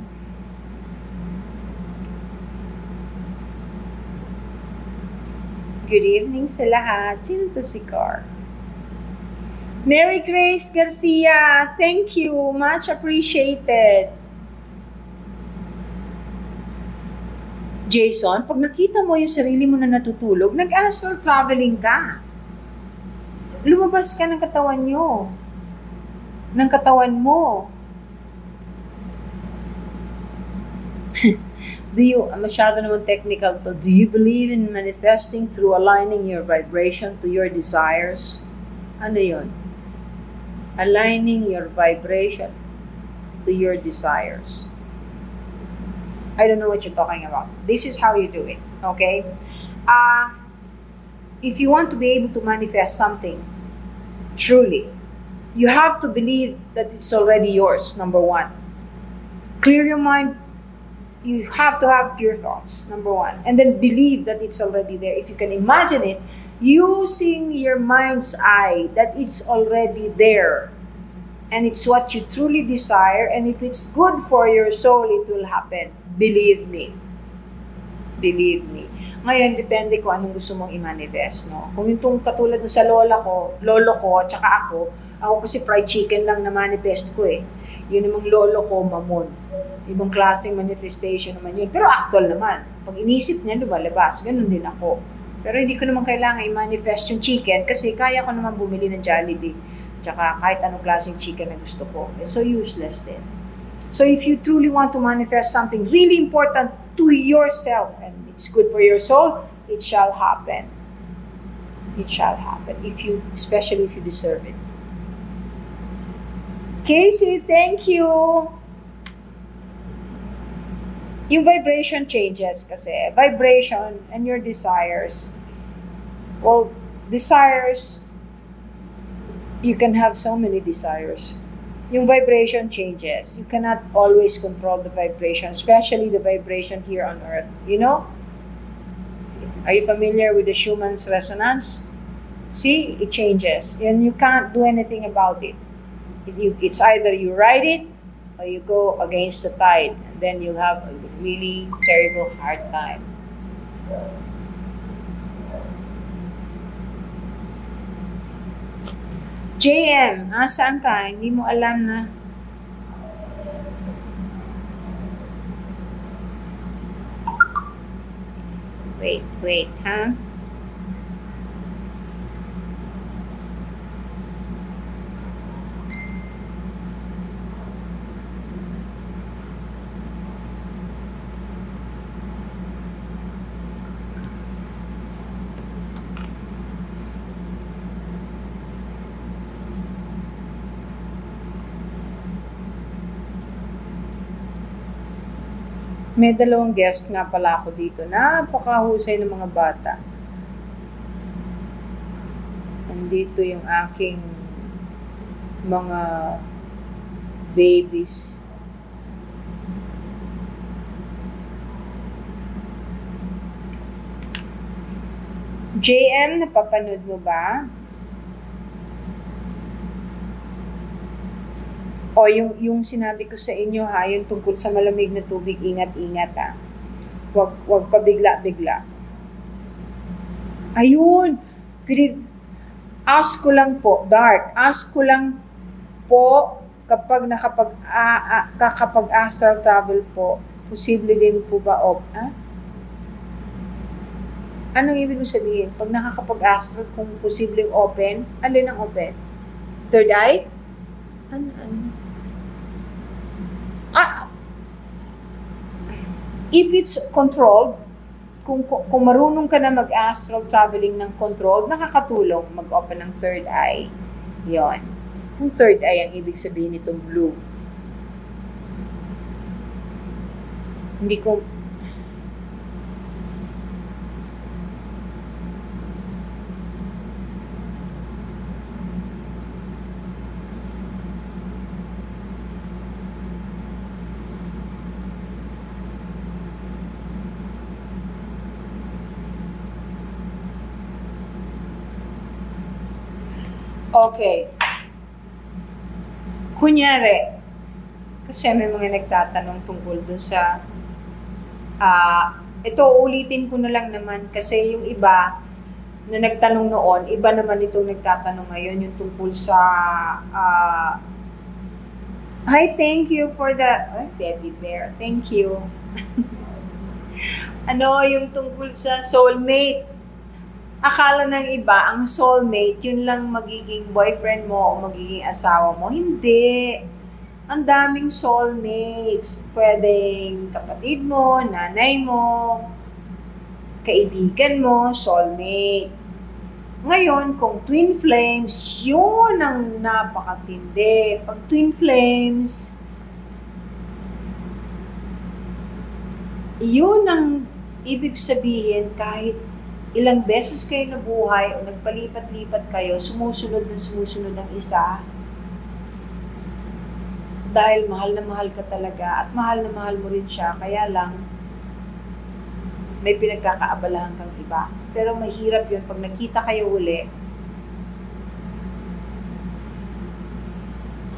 Good evening sa lahat. Sino to si Car? Mary Grace Garcia, thank you. Much appreciated. Jason, pag nakita mo yung sarili mo na natutulog, nag-astral traveling ka. Lumabas ka ng katawan nyo. Ng katawan mo. Masyado naman technical to. Do you believe in manifesting through aligning your vibration to your desires? Ano yun? Aligning your vibration to your desires. I don't know what you're talking about. This is how you do it, okay? If you want to be able to manifest something, truly, you have to believe that it's already yours, number one. Clear your mind. You have to have pure thoughts, number one. And then believe that it's already there. If you can imagine it, using your mind's eye, that it's already there. And it's what you truly desire. And if it's good for your soul, it will happen. Believe me. Believe me. Ngayon, depende kung anong gusto mong i-manifest, no? Kung yung katulad ng sa lolo ko, tsaka ako kasi fried chicken lang na manifest ko eh. Yun namang lolo ko, mamon. Ibang klaseng manifestation naman yun. Pero actual naman. Pag inisip niya, lumalabas. Ganun din ako. Pero hindi ko naman kailangan i-manifest yung chicken kasi kaya ko naman bumili ng Jollibee. Tsaka kahit anong klaseng chicken na gusto ko. It's so useless din. So if you truly want to manifest something really important to yourself and it's good for your soul, it shall happen. It shall happen. Especially if you deserve it. Casey, thank you. Yung vibration changes kasi. Vibration and your desires. Well, desires, you can have so many desires. Yung vibration changes. You cannot always control the vibration, especially the vibration here on Earth. You know? Are you familiar with the Schumann's resonance? See? It changes. And you can't do anything about it. It's either you ride it or you go against the tide. And then you'll have a really terrible hard time. JM, saan ka? Hindi mo alam na. Wait, ha? May dalawang guest nga pala ako dito. Napakahusay ng mga bata. Andito yung aking mga babies. JM, napapanood mo ba? O yung sinabi ko sa inyo ha, yung tungkol sa malamig na tubig, ingat-ingat ha. Wag pa bigla-bigla. Ayun! Ask ko lang po, Dark, ask ko lang po kapag kakapag-astral travel po, posible din po ba Anong ibig mo sabihin? Pag nakakapag-astral, kung posibleng open, alin ang open? Third eye? Ano? If it's controlled, kung marunong ka na mag-astral traveling ng controlled, nakakatulong mag-open ng third eye. Yon. Kung third eye ang ibig sabihin nitong blue. Hindi ko... Okay. Kunyari, kasi may mga nagtatanong tungkol dun sa, ito ulitin ko na lang naman kasi yung iba, na nagtanong noon, iba naman itong nagtatanong ngayon, yung tungkol sa, hi, thank you for the, teddy bear, thank you. Yung tungkol sa soulmate. Akala ng iba, ang soulmate, yun lang magiging boyfriend mo o magiging asawa mo. Hindi. Ang daming soulmates. Pwedeng kapatid mo, nanay mo, kaibigan mo, soulmate. Ngayon, kung twin flames, yun ang napakatindi. Pag twin flames, yun ang ibig sabihin kahit ilang beses kayo nabuhay o nagpalipat-lipat kayo, sumusunod ng isa. Dahil mahal na mahal ka talaga at mahal na mahal mo rin siya, kaya lang may pinagkakaabalahan kang iba. Pero mahirap yun pag nakita kayo uli.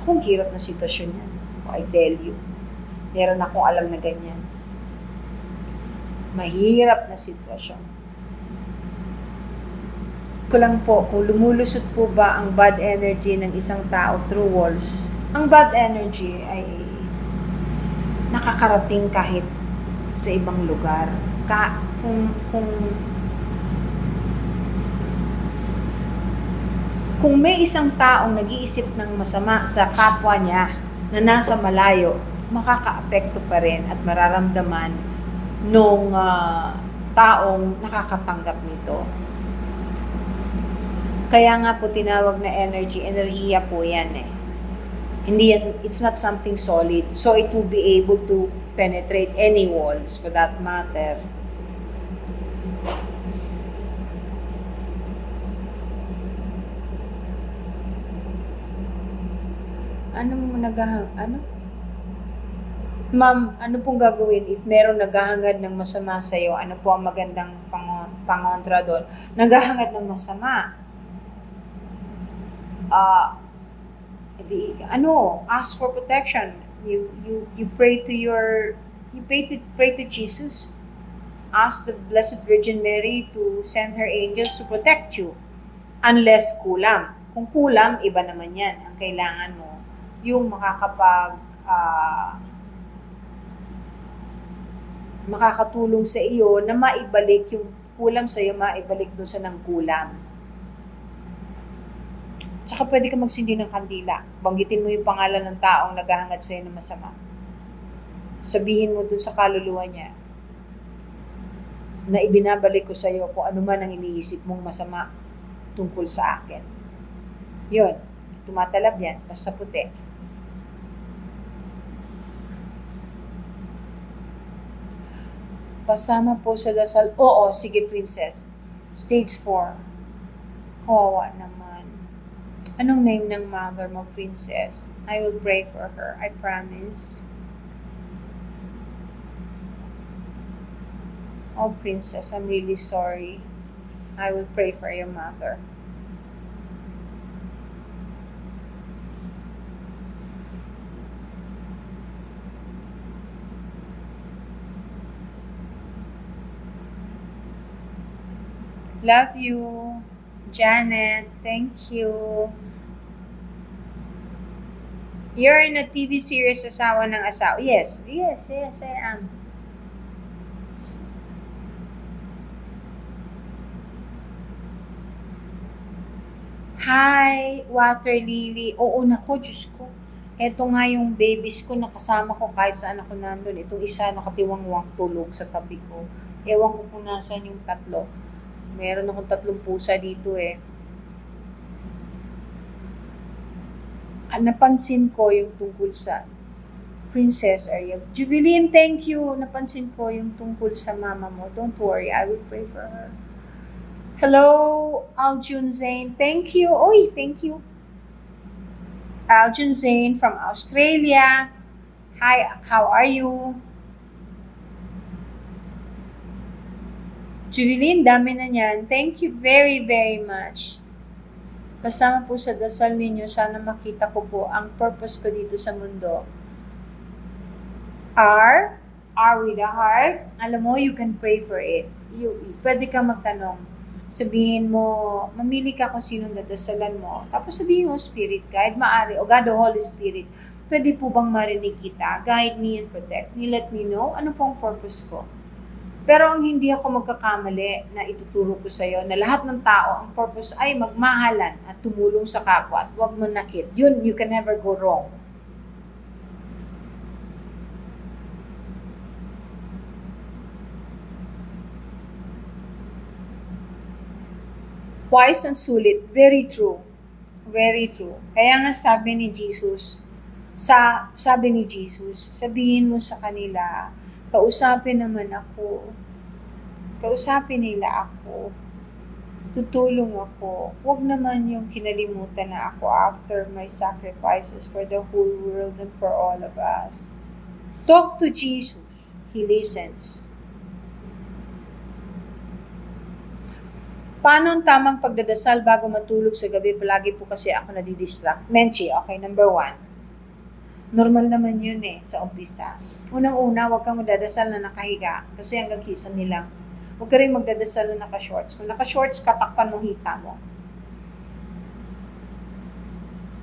Akong hirap na sitwasyon yan. I tell you. Meron akong alam na ganyan. Mahirap na sitwasyon. Ko lang po, kung lumulusot po ba ang bad energy ng isang tao through walls, ang bad energy ay nakakarating kahit sa ibang lugar. Kung may isang taong nag-iisip ng masama sa kapwa niya na nasa malayo, makakaapekto pa rin at mararamdaman nung taong nakakatanggap nito. Kaya nga po tinawag na enerhiya po yan eh. Hindi yan, it's not something solid. So it will be able to penetrate any walls for that matter. Ma'am, ano pong gagawin if meron naghahangad ng masama sa'yo? Ano po ang magandang pangontra doon? Naghahangad ng masama. Ask for protection. You pray to Jesus. Ask the Blessed Virgin Mary to send her angels to protect you. Unless kulam. Kung kulam, iba naman yan. Ang kailangan mo, yung makakatulong sa iyo na maibalik yung kulam sa iyo, maibalik doon sa nangkulam. Tsaka pwede ka magsindi ng kandila. Banggitin mo yung pangalan ng taong naghahangad sa'yo ng masama. Sabihin mo dun sa kaluluwa niya na ibinabalik ko sa'yo kung ano man ang iniisip mong masama tungkol sa akin. Yun. Tumatalab yan. Basta puti. Pasama po sa dasal. Oo, sige princess. Stage 4. Kawawa naman. Anong name ng mother mo, princess? I will pray for her. I promise. Oh, princess, I'm really sorry. I will pray for your mother. Love you, Janet. Thank you. You're in a TV series, Asawa ng Asawa. Yes, I am. Hi, Water Lily. Oo, nako, Diyos ko. Eto nga yung babies ko, nakasama ko kahit saan ako nandun. Itong isa nakatiwangwang tulog sa tabi ko. Ewan ko kung nasan yung tatlo. Meron akong 3 pusa dito eh. Napansin ko yung tungkol sa Princess Ariel. Juveline, thank you. Napansin ko yung tungkol sa mama mo. Don't worry, I will pray for her. Hello, Aljun Zane. Thank you. Oy, thank you. Aljun Zane from Australia. Hi, how are you? Juveline, dami na niyan. Thank you very, very much. Kasama po sa dasal ninyo, sana makita ko po ang purpose ko dito sa mundo. R with a heart. Alam mo, you can pray for it. Pwede ka magtanong, sabihin mo, mamili ka kung sinong dadasalan mo. Tapos sabihin mo, Spirit Guide, maaari, o God the Holy Spirit, pwede po bang marinig kita? Guide me and protect me. Let me know ano pong purpose ko. Pero ang hindi ako magkakamali na ituturo ko sa iyo na lahat ng tao, ang purpose ay magmahalan at tumulong sa kapwa at huwag manakit. Yun, you can never go wrong. Wise and sulit. Very true. Very true. Kaya nga sabi ni Jesus, sabihin mo sa kanila, kausapin naman ako. Kausapin nila ako. Tutulong ako. Huwag naman yung kinalimutan na ako after my sacrifices for the whole world and for all of us. Talk to Jesus. He listens. Paano ang tamang pagdadasal bago matulog sa gabi? Palagi po kasi ako nadidistract. Menchi, okay, number 1. Normal naman yun sa umpisa. Unang-una, huwag kang magdadasal na nakahiga kasi hanggang kisam nilang. Huwag ka rin magdadasal na naka-shorts. Kung naka-shorts, katakpan mo hita mo.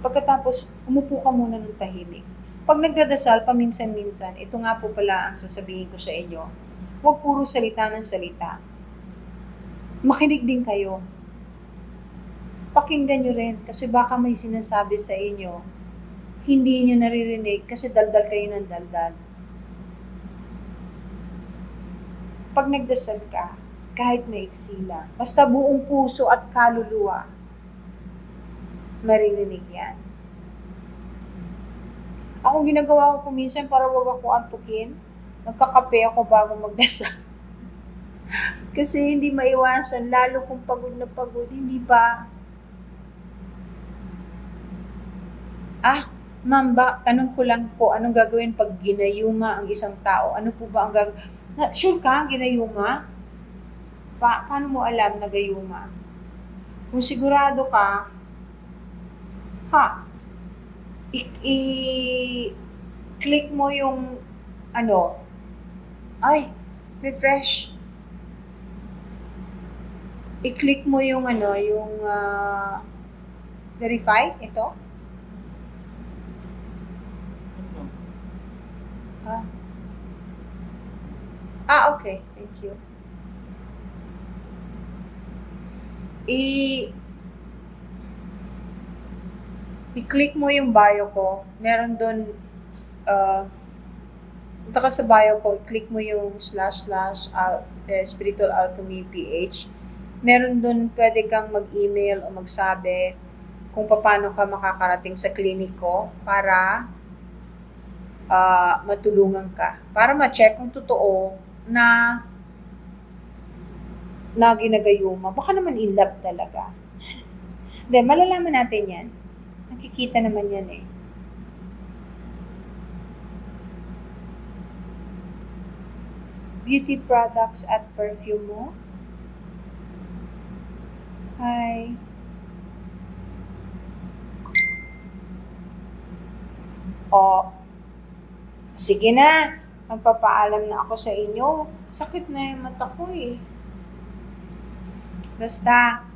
Pagkatapos, umupo ka muna ng tahimik. Pag nagdadasal, paminsan-minsan, ito nga po pala ang sasabihin ko sa inyo. Huwag puro salita ng salita. Makinig din kayo. Pakinggan nyo rin kasi baka may sinasabi sa inyo, hindi nyo naririnig kasi daldal kayo ng daldal. Pag nagdasal ka, kahit maiksi lang, basta buong puso at kaluluwa, maririnig yan. Ako ginagawa ko minsan para wag ako antukin, nagkakape ako bago magdasal. Kasi hindi maiwasan, lalo kung pagod na pagod, hindi ba? Ma'am ba, tanong ko lang po, anong gagawin pag ginayuma ang isang tao? Ano po ba ang gagawin? Sure ka, ginayuma? Paano mo alam na gayuma? Kung sigurado ka, i-click mo yung, refresh. I-click mo yung verify, ito. Okay. Thank you. I-click mo yung bio ko. Meron doon, punta ka sa bio ko, i-click mo yung / Spiritual Alchemy PH. Meron doon pwede kang mag-email o magsabi kung paano ka makakarating sa klinik ko para matulungan ka. Para ma-check kung totoo na ginagayuma. Baka naman in love talaga. Then, malalaman natin yan. Nakikita naman yan Beauty products at perfume mo. Hi. Sige na. Magpapaalam na ako sa inyo. Sakit na yung mata ko Basta,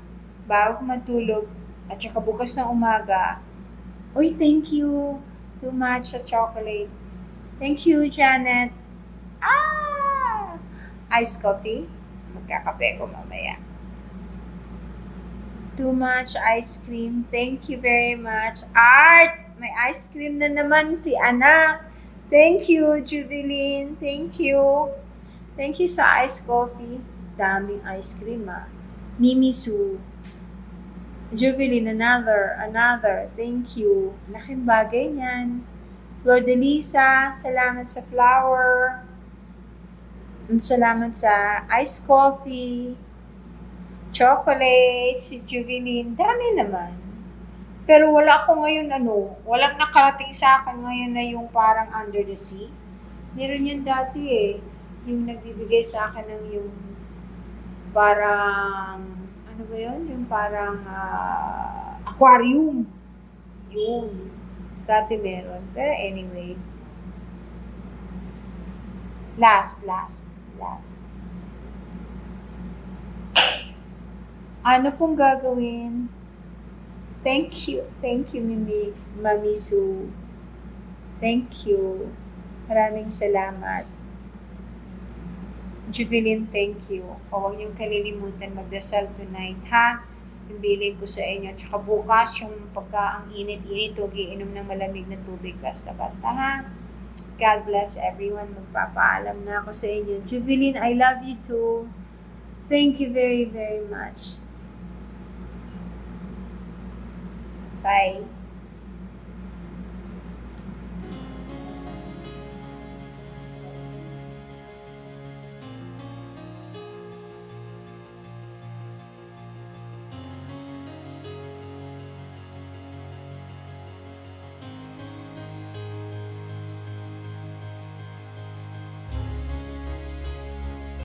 bago matulog, at saka bukas ng umaga, thank you too much sa chocolate. Thank you, Janet. Iced coffee. Magkakape ko mamaya. Too much ice cream. Thank you very much. Art! May ice cream na naman si anak. Thank you, Jubilin. Thank you. Thank you sa iced coffee. Daming ice cream Mimisu. Jubilin, another. Thank you. Laking bagay niyan. Flor de Lisa, salamat sa flower. Salamat sa iced coffee. Chocolate, si Jubilin, dami naman. Pero wala ako ngayon, walang nakarating sa akin ngayon na yung parang under the sea. Meron yun dati yung nagbibigay sa akin ng yung parang, yung parang aquarium. Yun. Dati meron. Pero anyway. Last. Ano pong gagawin? Thank you, Mami Sue. Thank you. Maraming salamat. Juvelin, thank you. O huwag niyong kalilimutan magdasal tonight, ha? Yung bilin ko sa inyo. Tsaka bukas, yung pagka ang init-init, huwag iinom ng malamig na tubig. Basta-basta, ha? God bless everyone. Magpapaalam na ako sa inyo. Juvelin, I love you too. Thank you very, very much. Bye.